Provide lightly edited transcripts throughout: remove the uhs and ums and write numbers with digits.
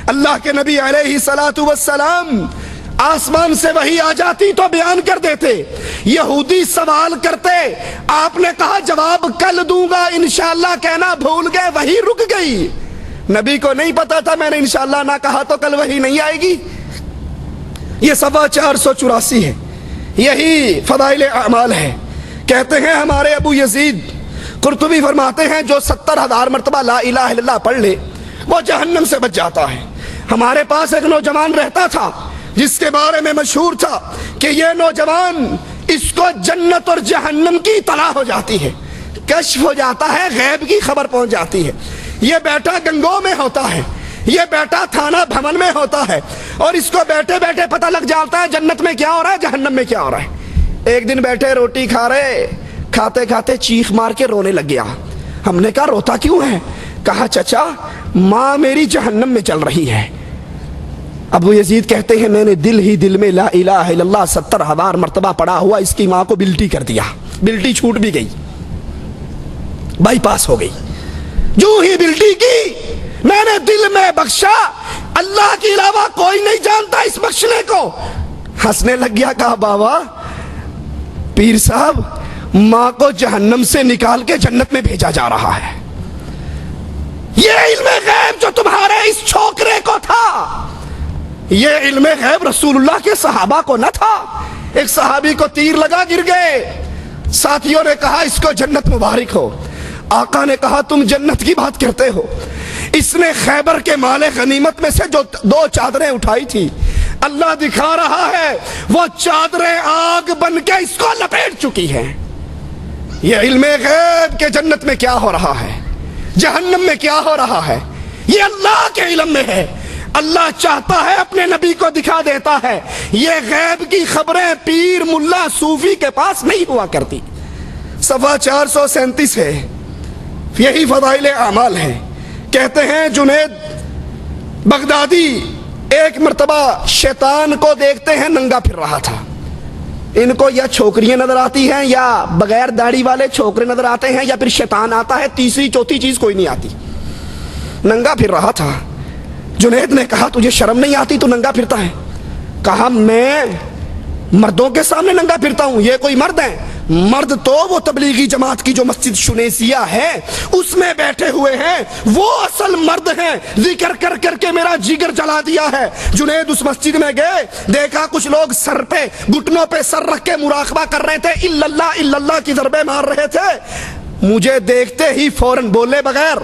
اللہ کے نبی علیہ السلام آسمان سے وحی آ جاتی تو بیان کر دیتے، یہودی سوال کرتے، آپ نے کہا جواب کل دوں گا انشاءاللہ کہنا بھول گئے، وحی رک گئی۔ نبی کو نہیں پتا تھا میں نے انشاءاللہ نہ کہا تو کل وحی نہیں آئے گی۔ یہ صفحہ 484 ہے، یہی فضائل اعمال ہے۔ کہتے ہیں ہمارے ابو یزید قرطبی فرماتے ہیں جو 70,000 مرتبہ لا الہ الا اللہ پڑھ لے وہ جہنم سے بچ جاتا ہے۔ ہمارے پاس ایک نوجوان رہتا تھا جس کے بارے میں مشہور تھا کہ یہ نوجوان اس کو جنت اور جہنم کی اطلاع ہو جاتی ہے، کشف ہو جاتا ہے، غیب کی خبر پہنچ جاتی ہے۔ یہ بیٹا گنگو میں ہوتا ہے، یہ بیٹا تھانہ بھون میں ہوتا ہے، اور اس کو بیٹھے بیٹھے پتہ لگ جاتا ہے جنت میں کیا ہو رہا ہے، جہنم میں کیا ہو رہا ہے۔ ایک دن بیٹھے روٹی کھا رہے، کھاتے کھاتے چیخ مار کے رونے لگ گیا۔ ہم نے کہا روتا کیوں ہے؟ کہا چچا ماں میری جہنم میں چل رہی ہے۔ ابو یزید کہتے ہیں میں نے دل ہی دل میں لا الہ الا اللہ 70,000 مرتبہ پڑھا ہوا اس کی ماں کو بلٹی کر دیا، بلٹی چھوٹ بھی گئی، بائی پاس ہو گئی۔ جو ہی بلٹی کی میں نے دل میں بخشا، اللہ کے علاوہ کوئی نہیں جانتا اس بخشنے کو۔ ہنسنے لگ گیا، کہا بابا پیر صاحب ماں کو جہنم سے نکال کے جنت میں بھیجا جا رہا ہے۔ یہ علم غیب جو تمہارے اس چھوکرے کو تھا، یہ علم غیب رسول اللہ کے صحابہ کو نہ تھا۔ ایک صحابی کو تیر لگا گر گئے، ساتھیوں نے کہا اس کو جنت مبارک ہو۔ آقا نے کہا تم جنت کی بات کرتے ہو، اس نے خیبر کے مال غنیمت میں سے جو 2 چادریں اٹھائی تھی، اللہ دکھا رہا ہے وہ چادریں آگ بن کے اس کو لپیٹ چکی ہیں۔ یہ علم غیب کہ جنت میں کیا ہو رہا ہے، جہنم میں کیا ہو رہا ہے، یہ اللہ کے علم میں ہے۔ اللہ چاہتا ہے اپنے نبی کو دکھا دیتا ہے۔ یہ غیب کی خبریں پیر ملا صوفی کے پاس نہیں ہوا کرتی۔ صفحہ 437 ہے، یہی فضائل اعمال ہے۔ کہتے ہیں جنید بغدادی ایک مرتبہ شیطان کو دیکھتے ہیں ننگا پھر رہا تھا۔ ان کو یا چھوکریاں نظر آتی ہیں یا بغیر داڑھی والے چھوکرے نظر آتے ہیں یا پھر شیطان آتا ہے، تیسری چوتھی چیز کوئی نہیں آتی۔ ننگا پھر رہا تھا۔ جنید نے کہا تجھے شرم نہیں آتی تو ننگا پھرتا ہے؟ کہا میں مردوں کے سامنے ننگا پھرتا ہوں، یہ کوئی مرد ہے؟ مرد تو وہ تبلیغی جماعت کی جو مسجد شنیسیہ ہے اس میں بیٹھے ہوئے ہیں، وہ اصل مرد ہیں۔ ذکر کر کر کے میرا جگر جلا دیا ہے۔ جنید اس مسجد میں گئے، دیکھا کچھ لوگ سر پہ گھٹنوں پہ سر رکھ کے مراقبہ کر رہے تھے، الا اللہ کی ضربیں مار رہے تھے۔ مجھے دیکھتے ہی فوراً بولے بغیر،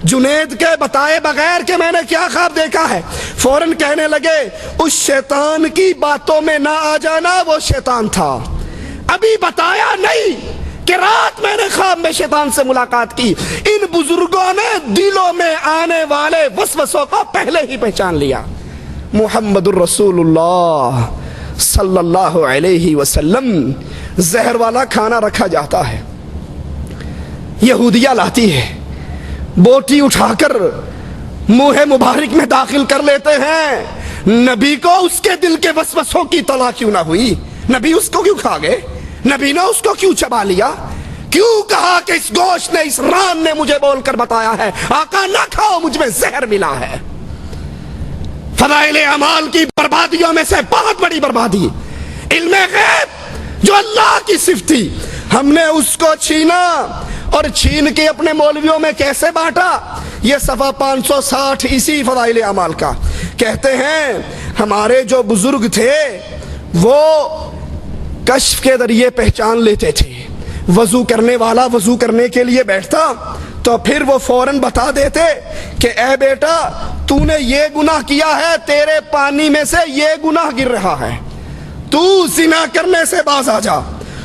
جنید کے بتائے بغیر کہ میں نے کیا خواب دیکھا ہے، فوراً کہنے لگے اس شیطان کی باتوں میں نہ آ جانا، وہ شیطان تھا، ابھی بتایا نہیں کہ رات میں نے خواب میں شیطان سے ملاقات کی۔ ان بزرگوں نے دلوں میں آنے والے وسوسوں کو پہلے ہی پہچان لیا۔ محمد الرسول اللہ صلی اللہ علیہ وسلم، زہر والا کھانا رکھا جاتا ہے، یہودیہ لاتی ہے، بوٹی اٹھا کر منہ مبارک میں داخل کر لیتے ہیں۔ نبی کو اس کے دل کے وسوسوں کی اطلاع کیوں نہ ہوئی؟ نبی اس کو کیوں کھا گئے؟ نبی نے اس کو کیوں چبا لیا؟ کیوں کہا کہ اس گوشت نے، اس ران نے مجھے بول کر بتایا ہے آقا نہ کھاؤ، مجھ میں زہر ملا ہے۔ فضائل اعمال کی بربادیوں میں سے بہت بڑی بربادی علم غیب جو اللہ کی صفت تھی، ہم نے اس کو چھینا، اور چھین کے اپنے مولویوں میں کیسے بانٹا؟ یہ صفحہ 560 اسی فضائل اعمال کا۔ کہتے ہیں ہمارے جو بزرگ تھے وہ کشف کے ذریعے پہچان لیتے تھے۔ وضو کرنے والا وضو کرنے کے لیے بیٹھتا تو پھر وہ فوراً بتا دیتے کہ اے بیٹا تو نے یہ گناہ کیا ہے، تیرے پانی میں سے یہ گناہ گر رہا ہے، تو زنا کرنے سے باز آ جا،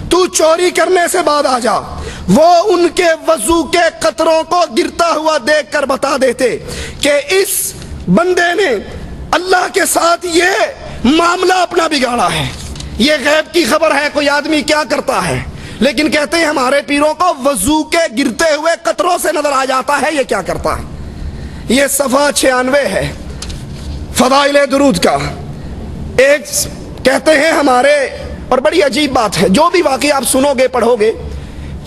تو چوری کرنے سے باز آ جا۔ وہ ان کے وضو کے قطروں کو گرتا ہوا دیکھ کر بتا دیتے کہ اس بندے نے اللہ کے ساتھ یہ معاملہ اپنا بگاڑا ہے۔ یہ غیب کی خبر ہے، کوئی آدمی کیا کرتا ہے، لیکن کہتے ہیں ہمارے پیروں کو وضو کے گرتے ہوئے قطروں سے نظر آ جاتا ہے یہ کیا کرتا ہے۔ یہ صفحہ 96 ہے فضائل درود کا۔ ایک کہتے ہیں ہمارے، اور بڑی عجیب بات ہے، جو بھی واقعی آپ سنو گے پڑھو گے،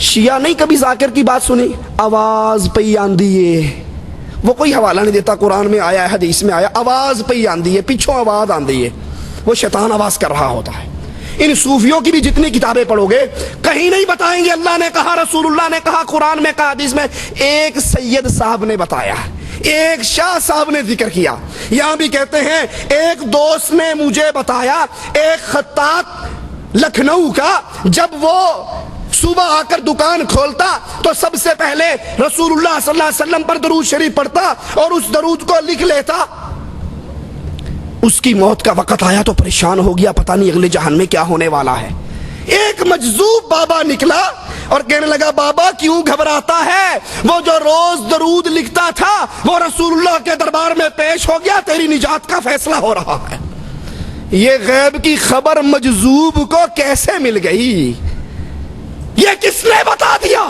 شیعہ نہیں کبھی ذاکر کی بات سنی، آواز پئی آندی ہے وہ کوئی حوالہ نہیں دیتا، قرآن میں آیا ہے، حدیث میں آیا، آواز پہ ہی آندی ہے، پیچھوں آواز آندی ہے، وہ شیطان آواز کر رہا ہوتا ہے۔ ان صوفیوں کی بھی جتنی کتابیں پڑھو گے کہیں نہیں بتائیں گے اللہ نے کہا، رسول اللہ نے کہا، قرآن میں کہا، حدیث میں۔ ایک سید صاحب نے بتایا، ایک شاہ صاحب نے ذکر کیا۔ یہاں بھی کہتے ہیں ایک دوست نے مجھے بتایا، ایک خطاط لکھنؤ کا جب وہ صبح آ کر دکان کھولتا تو سب سے پہلے رسول اللہ صلی اللہ علیہ وسلم پر درود شریف پڑھتا اور اس درود کو لکھ لیتا۔ اس کی موت کا وقت آیا تو پریشان ہو گیا، پتہ نہیں اگلے جہان میں کیا ہونے والا ہے۔ ایک مجذوب بابا نکلا اور کہنے لگا بابا کیوں گھبراتا ہے، وہ جو روز درود لکھتا تھا وہ رسول اللہ کے دربار میں پیش ہو گیا، تیری نجات کا فیصلہ ہو رہا ہے۔ یہ غیب کی خبر مجذوب کو کیسے مل گئی؟ یہ کس نے بتا دیا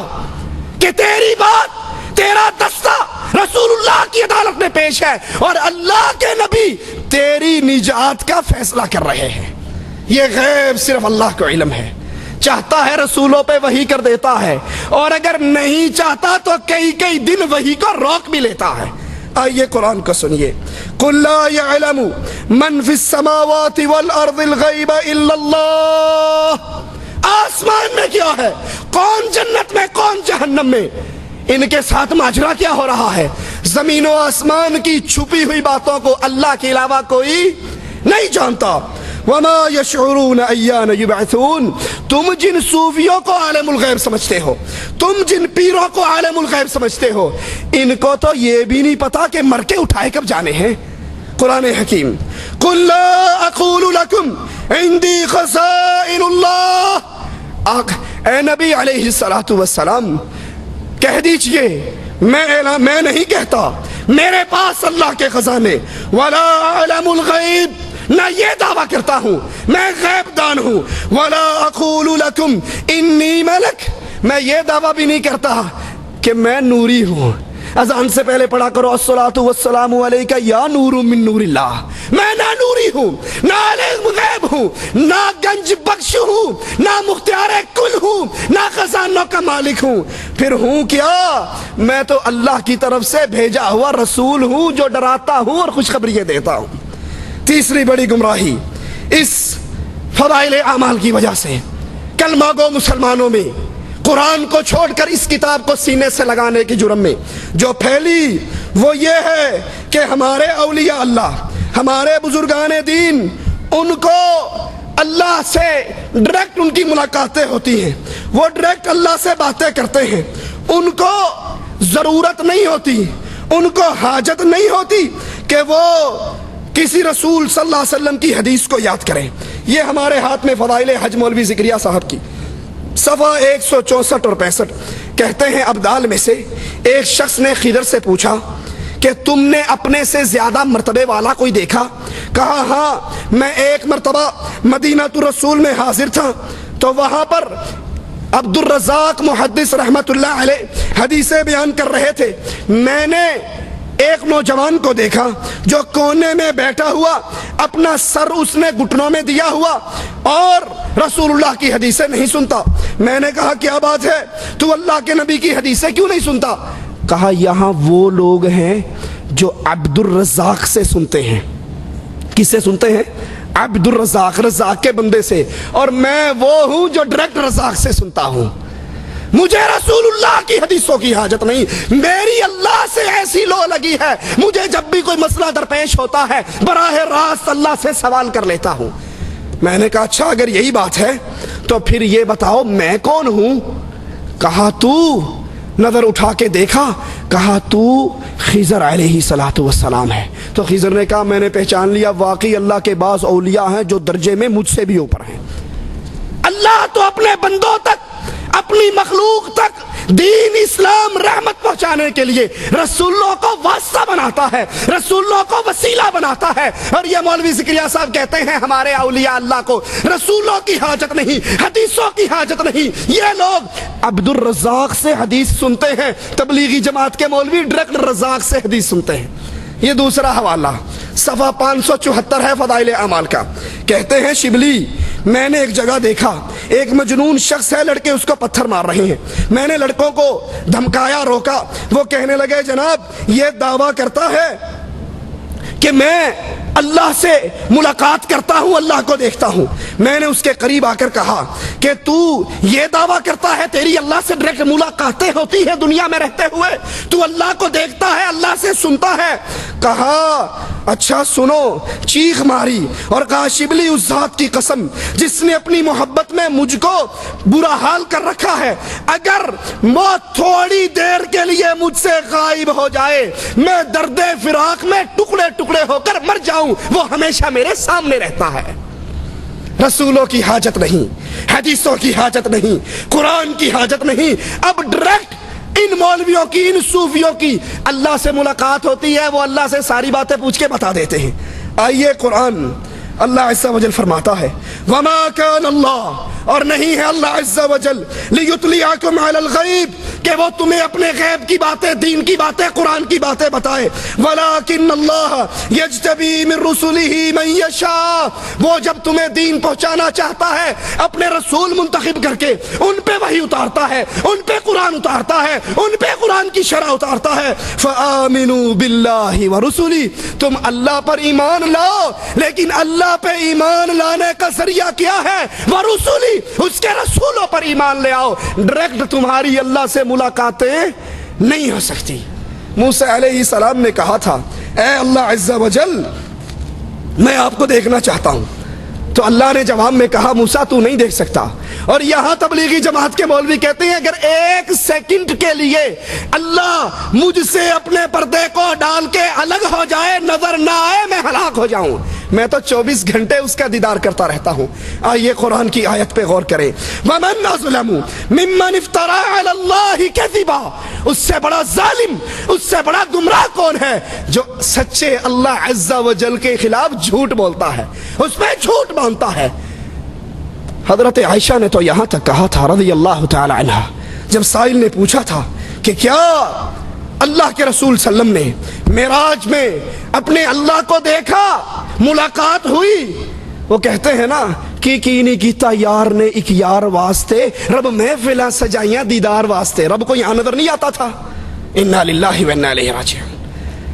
کہ تیری بات، تیرا دستہ رسول اللہ کی عدالت میں پیش ہے اور اللہ کے نبی تیری نجات کا فیصلہ کر رہے ہیں؟ یہ غیب صرف اللہ کو علم ہے، چاہتا ہے رسولوں پہ وحی کر دیتا ہے، اور اگر نہیں چاہتا تو کئی کئی دن وحی کو روک بھی لیتا ہے۔ آئیے قرآن کو سنیے، قُلْ لَا يَعْلَمُ مَنْ فِي السَّمَاوَاتِ وَالْأَرْضِ الْغَيْبَ إِلَّا اللَّهُ۔ آسمان میں کیا ہے، کون جنت میں، کون جہنم میں، ان کے ساتھ ماجرا کیا ہو رہا ہے؟ زمین و آسمان کی چھپی ہوئی باتوں کو اللہ کے علاوہ کوئی نہیں جانتا۔ وَمَا يَشْعُرُونَ أَيَّانَ يُبْعَثُونَ۔ تم جن صوفیوں کو عالم الغیب سمجھتے ہو، تم جن پیروں کو عالم الغیب سمجھتے ہو، ان کو تو یہ بھی نہیں پتا کہ مر کے اٹھائے کب جانے ہیں۔ قرآن حکیم، قُلْ لَا أَقُولُ لَكُمْ عِنْدِي خَزَائِنُ اللَّهِ۔ اے نبی علیہ السلام کہہ دیجئے میں نہیں کہتا میرے پاس اللہ کے خزانے، وَلَا أَعْلَمُ الْغَيْبِ، نہ یہ دعویٰ کرتا ہوں میں غیب دان ہوں، وَلَا أَقُولُ لَكُمْ إِنِّي مَلَكٌ، میں یہ دعویٰ بھی نہیں کرتا کہ میں نوری ہوں۔ اذان سے پہلے پڑھا کرو الصلاۃ والسلام علیک یا نور من نور اللہ۔ میں نہ نوری ہوں، نہ عالم غیب ہوں، نہ گنج بخش ہوں، نہ مختار کل ہوں، نہ خزانوں کا مالک ہوں، پھر ہوں کیا؟ میں تو اللہ کی طرف سے بھیجا ہوا رسول ہوں جو ڈراتا ہوں اور خوشخبریاں دیتا ہوں۔ تیسری بڑی گمراہی اس فضائل اعمال کی وجہ سے کلمہ گو مسلمانوں میں قرآن کو چھوڑ کر اس کتاب کو سینے سے لگانے کی جرم میں جو پھیلی وہ یہ ہے کہ ہمارے اولیاء اللہ، ہمارے بزرگان دین، ان کو اللہ سے ڈائریکٹ ان کی ملاقاتیں ہوتی ہیں، وہ ڈائریکٹ اللہ سے باتیں کرتے ہیں، ان کو ضرورت نہیں ہوتی، ان کو حاجت نہیں ہوتی کہ وہ کسی رسول صلی اللہ علیہ وسلم کی حدیث کو یاد کریں۔ یہ ہمارے ہاتھ میں فضائل حج مولوی ذکریہ صاحب کی صفحہ 164 اور 65 کہتے ہیں ابدال میں سے ایک شخص نے خضر سے پوچھا کہ تم نے اپنے سے زیادہ مرتبے والا کوئی دیکھا؟ کہا ہاں، میں ایک مرتبہ مدینہ الرسول میں حاضر تھا تو وہاں پر عبد الرزاق محدث رحمت اللہ علیہ حدیثیں بیان کر رہے تھے، میں نے ایک نوجوان کو دیکھا جو کونے میں بیٹھا ہوا، اپنا سر اس نے گھٹنوں میں دیا ہوا اور رسول اللہ کی حدیثیں نہیں سنتا۔ میں نے کہا کیا بات ہے، تو اللہ کے نبی کی حدیثیں کیوں نہیں سنتا؟ کہا یہاں وہ لوگ ہیں جو عبد الرزاق سے سنتے ہیں۔ کس سے سنتے ہیں؟ عبد الرزاق، رزاق کے بندے سے، اور میں وہ ہوں جو ڈائریکٹ رزاق سے سنتا ہوں۔ مجھے رسول اللہ کی حدیثوں کی حاجت نہیں، میری اللہ سے ایسی لو لگی ہے، مجھے جب بھی کوئی مسئلہ درپیش ہوتا ہے براہ راست اللہ سے سوال کر لیتا ہوں۔ میں نے کہا اچھا اگر یہی بات ہے تو پھر یہ بتاؤ میں کون ہوں؟ کہا تو، نظر اٹھا کے دیکھا، کہا تو خضر علیہ السلام ہے۔ تو خضر نے کہا میں نے پہچان لیا، واقعی اللہ کے بعض اولیاء ہیں جو درجے میں مجھ سے بھی اوپر ہیں۔ اللہ تو اپنے بندوں تک، اپنی مخلوق تک دین اسلام رحمت پہنچانے کے لیے رسولوں کو واسطہ بناتا ہے، رسولوں کو وسیلہ بناتا ہے۔ اور یہ مولوی ذکریہ صاحب کہتے ہیں ہمارے اولیاء اللہ کو رسولوں کی حاجت نہیں، حدیثوں کی حاجت نہیں۔ یہ لوگ عبد الرزاق سے حدیث سنتے ہیں، تبلیغی جماعت کے مولوی ڈائریکٹ رزاق سے حدیث سنتے ہیں۔ یہ دوسرا حوالہ صفحہ 574 ہے فضائل اعمال کا، کہتے ہیں شبلی میں نے ایک جگہ دیکھا ایک مجنون شخص ہے، لڑکے اس کو پتھر مار رہے ہیں، میں نے لڑکوں کو دھمکایا، روکا، وہ کہنے لگے جناب یہ دعویٰ کرتا ہے کہ میں اللہ سے ملاقات کرتا ہوں، اللہ کو دیکھتا ہوں۔ میں نے اس کے قریب آ کر کہا کہ تو یہ دعویٰ کرتا ہے تیری اللہ سے ڈائریکٹ ملاقاتیں ہوتی ہے دنیا میں رہتے ہوئے، تو اللہ کو دیکھتا ہے، اللہ سے سنتا ہے؟ کہا اچھا سنو، چیخ ماری اور کہا شبلی اس ذات کی قسم جس نے اپنی محبت میں مجھ کو برا حال کر رکھا ہے، اگر موت تھوڑی دیر کے لیے مجھ سے غائب ہو جائے، میں درد فراق میں ٹکڑے ٹکڑے ہو کر مر جاؤں، وہ ہمیشہ میرے سامنے رہتا ہے۔ رسولوں کی حاجت نہیں، حدیثوں کی حاجت نہیں، قرآن کی حاجت نہیں، اب ڈائریکٹ ان مولویوں کی، ان صوفیوں کی اللہ سے ملاقات ہوتی ہے، وہ اللہ سے ساری باتیں پوچھ کے بتا دیتے ہیں۔ آئیے قرآن اللہ عز و جل فرماتا ہے وما کان اللہ، اور نہیں ہے اللہ عز و جل لیطلعکم علی الغیب کہ وہ تمہیں اپنے غیب کی باتیں، دین کی باتیں، قرآن کی باتیں بتائے، ولکن اللہ یجتبی من رسلہ من یشاء، وہ جب تمہیں دین پہنچانا چاہتا ہے اپنے رسول منتخب کر کے ان پہ وحی اتارتا ہے، ان پہ قرآن اتارتا ہے، ان پہ قرآن کی شرح اتارتا ہے۔ فآمنوا باللہ ورسلہ، تم اللہ پر ایمان لاؤ، لیکن اللہ پہ ایمان لانے کا ذریعہ کیا ہے؟ ورسلی، اس کے رسولوں پر ایمان لے آؤ، ڈائریکٹ تمہاری اللہ سے ملاقاتیں نہیں ہو سکتی۔ موسیٰ علیہ السلام نے کہا تھا اے اللہ عز و جل میں آپ کو دیکھنا چاہتا ہوں، تو اللہ نے جواب میں کہا موسیٰ تو نہیں دیکھ سکتا۔ اور یہاں تبلیغی جماعت کے مولوی کہتے ہیں اگر ایک سیکنڈ کے لیے اللہ مجھ سے اپنے پردے کو ڈال کے الگ ہو جائے، نظر نہ آئے، میں ہلاک ہو جاؤں، میں تو 24 گھنٹے اس کا دیدار کرتا رہتا ہوں۔ آئیے قرآن کی آیت پہ غور کریں، وَمَنْ أَظْلَمُ مِمَّنِ افْتَرَىٰ عَلَى اللَّهِ كَذِبًا، اس سے بڑا ظالم، اس سے بڑا گمراہ کون ہے جو سچے اللہ عز و جل کے خلاف جھوٹ بولتا ہے، اس میں جھوٹ باندھتا ہے۔ حضرت عائشہ نے تو یہاں تک کہا تھا رضی اللہ تعالی عنہ، جب سائل نے پوچھا تھا کہ کیا اللہ کے رسول صلی اللہ علیہ وسلم نے معراج میں اپنے اللہ کو دیکھا، ملاقات ہوئی؟ وہ کہتے ہیں نا کی نہیں کیتا یار نے ایک یار واسطے، رب محفلیں سجائیاں دیدار واسطے، رب کو یہاں نظر نہیں آتا تھا؟ انا للہ و انا الیہ راجعون،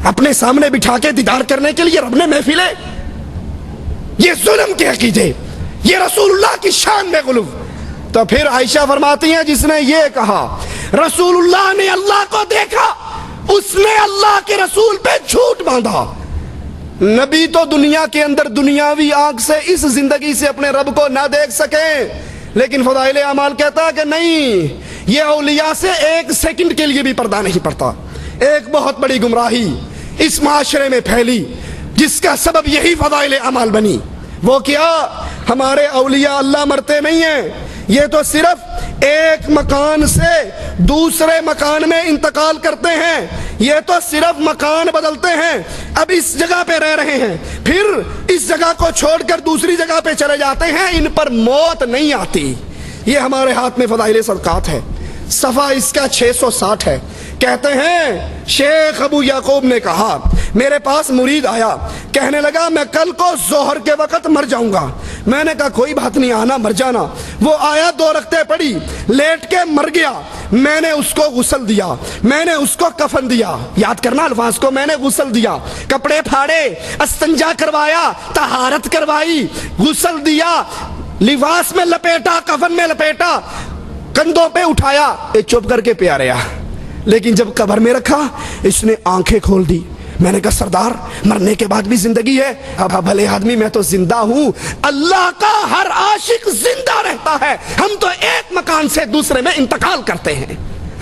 اپنے سامنے بٹھا کے دیدار کرنے کے لیے رب نے محفلیں، یہ ظلم کے عقیدے، یہ رسول اللہ کی شان میں غلو۔ تو پھر عائشہ فرماتی ہیں جس نے یہ کہا رسول اللہ نے اللہ کو دیکھا، اس نے اللہ کے رسول پہ جھوٹ باندھا۔ نبی تو دنیا کے اندر دنیاوی آنکھ سے اس زندگی سے اپنے رب کو نہ دیکھ سکیں، لیکن فضائل اعمال کہتا ہے کہ نہیں، یہ اولیاء سے ایک سیکنڈ کے لیے بھی پردہ نہیں پڑتا۔ ایک بہت بڑی گمراہی اس معاشرے میں پھیلی جس کا سبب یہی فضائل اعمال بنی۔ وہ کیا؟ ہمارے اولیاء اللہ مرتے نہیں ہیں، یہ تو صرف ایک مکان سے دوسرے مکان میں انتقال کرتے ہیں، یہ تو صرف مکان بدلتے ہیں، اب اس جگہ پہ رہ رہے ہیں، پھر اس جگہ کو چھوڑ کر دوسری جگہ پہ چلے جاتے ہیں، ان پر موت نہیں آتی۔ یہ ہمارے ہاتھ میں فضائل صدقات ہے، صفحہ اس کا 660 ہے۔ کہتے ہیں شیخ ابو یعقوب نے کہا میرے پاس مرید آیا، کہنے لگا میں کل کو ظہر کے وقت مر جاؤں گا۔ میں نے کہا کوئی بات نہیں، آنا مر جانا۔ وہ آیا، 2 رکعتیں پڑھی، لیٹ کے مر گیا۔ میں نے اس کو غسل دیا، میں نے اس کو کفن دیا، یاد کرنا الفاظ کو، میں نے غسل دیا، کپڑے پھاڑے، استنجا کروایا، طہارت کروائی، غسل دیا، لباس میں لپیٹا، کفن میں لپیٹا، کندھوں پہ اٹھایا، چپ کر کے پیارے آ۔ لیکن جب قبر میں رکھا اس نے آنکھیں کھول دی۔ میں نے کہا سردار مرنے کے بعد بھی زندگی ہے؟ اب بھلے آدمی میں تو زندہ ہوں، اللہ کا ہر عاشق زندہ رہتا ہے، ہم تو ایک مکان سے دوسرے میں انتقال کرتے ہیں،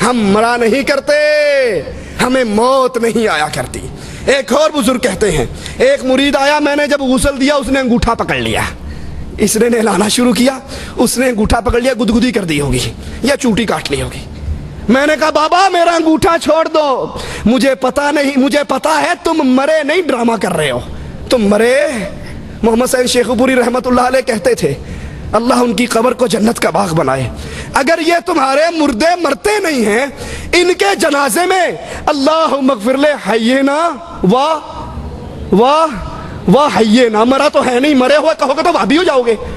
ہم مرا نہیں کرتے، ہمیں موت نہیں آیا کرتی۔ ایک اور بزرگ کہتے ہیں ایک مرید آیا، میں نے جب غسل دیا اس نے انگوٹھا پکڑ لیا، اس نے نہلانا شروع کیا، اس نے انگوٹھا پکڑ لیا، گدگدی کر دی ہوگی یا چوٹی کاٹ لی ہوگی۔ میں نے کہا بابا میرا انگوٹھا چھوڑ دو، مجھے پتا نہیں، مجھے پتا ہے تم مرے نہیں، ڈرامہ کر رہے ہو، تم مرے۔ محمد سعید شیخ پوری رحمت اللہ علیہ کہتے تھے اللہ ان کی قبر کو جنت کا باغ بنائے، اگر یہ تمہارے مردے مرتے نہیں ہیں، ان کے جنازے میں اللہم اغفر لے حینا واہ حینا، مرا تو ہے نہیں، مرے ہوئے کہو گے تو وہابی ہو جاؤ گے۔